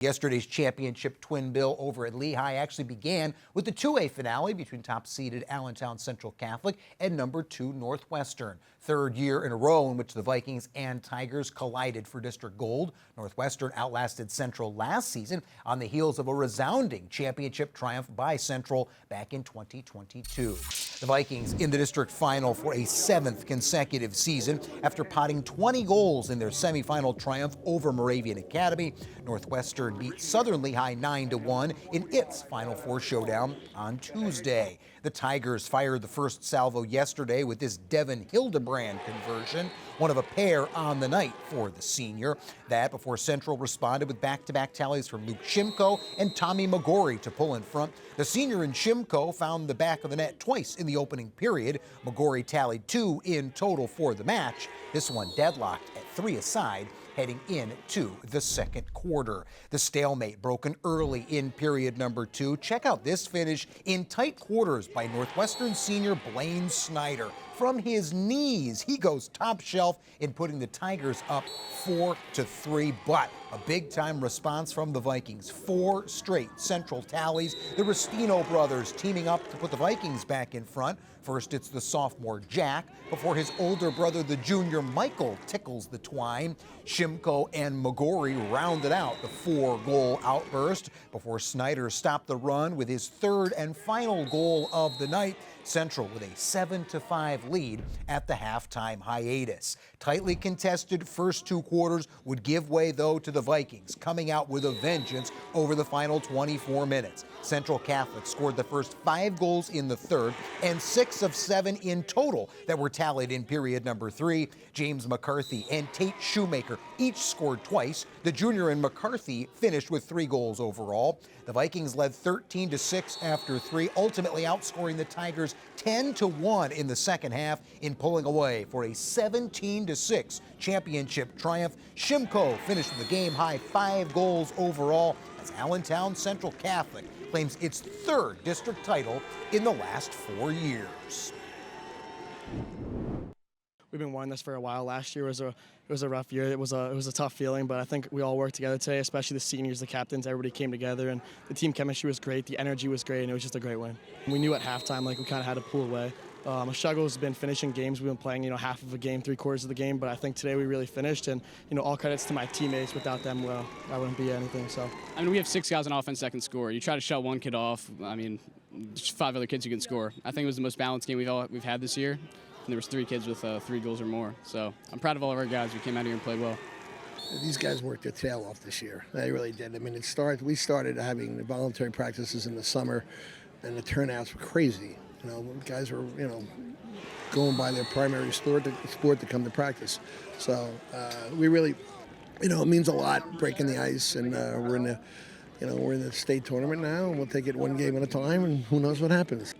Yesterday's championship twin bill over at Lehigh actually began with the 2A finale between top-seeded Allentown Central Catholic and number 2 Northwestern. Third year in a row in which the Vikings and Tigers collided for district gold. Northwestern outlasted Central last season on the heels of a resounding championship triumph by Central back in 2022. The Vikings in the district final for a 7th consecutive season after potting 20 goals in their semifinal triumph over Moravian Academy. Northwestern beat Southern Lehigh 9-1 in its Final Four showdown on Tuesday. The Tigers fired the first salvo yesterday with this Devin Hildebrand conversion, one of a pair on the night for the senior. That before Central responded with back-to-back tallies from Luke Shimko and Tommy McGorry to pull in front. The senior and Shimko found the back of the net twice in the opening period. McGorry tallied 2 in total for the match. This one deadlocked at 3 aside, heading into the second quarter. The stalemate broken early in period number 2. Check out this finish in tight quarters by Northwestern senior Blaine Snyder. From his knees, he goes top shelf in putting the Tigers up 4-3, but a big-time response from the Vikings. 4 straight Central tallies. The Restino brothers teaming up to put the Vikings back in front. First, it's the sophomore Jack, before his older brother, the junior Michael, tickles the twine. Shimko and McGorry rounded out the 4-goal outburst before Snyder stopped the run with his third and final goal of the night. Central with a 7-5 lead at the halftime hiatus. Tightly contested first 2 quarters would give way, though, to the Vikings, coming out with a vengeance over the final 24 minutes. Central Catholic scored the first 5 goals in the third and 6 of 7 in total that were tallied in period number 3. James McCarthy and Tate Shoemaker each scored twice. The junior and McCarthy finished with 3 goals overall. The Vikings led 13-6 after 3, ultimately outscoring the Tigers 10-1 in the second half in pulling away for a 17-6 championship triumph. Shimko finished with a game-high 5 goals overall as Allentown Central Catholic claims its 3rd district title in the last 4 years. We've been wanting this for a while. Last year was a rough year. It was a tough feeling, but I think we all worked together today, especially the seniors, the captains. Everybody came together, and the team chemistry was great. The energy was great, and it was just a great win. We knew at halftime, we kind of had to pull away. A struggle has been finishing games. We've been playing, half of a game, 3/4 of the game, but I think today we really finished, and all credits to my teammates. Without them, well, I wouldn't be anything. So. We have 6 guys on offense that can score. You try to shut one kid off. Just 5 other kids who can score. I think it was the most balanced game we've had this year. And there was 3 kids with 3 goals or more. So I'm proud of all of our guys who came out here and played well. These guys worked their tail off this year. They really did. We started having the voluntary practices in the summer, and the turnouts were crazy. Guys were, going by their primary sport to come to practice. So we really, it means a lot breaking the ice, and we're in the state tournament now, and we'll take it one game at a time, and who knows what happens.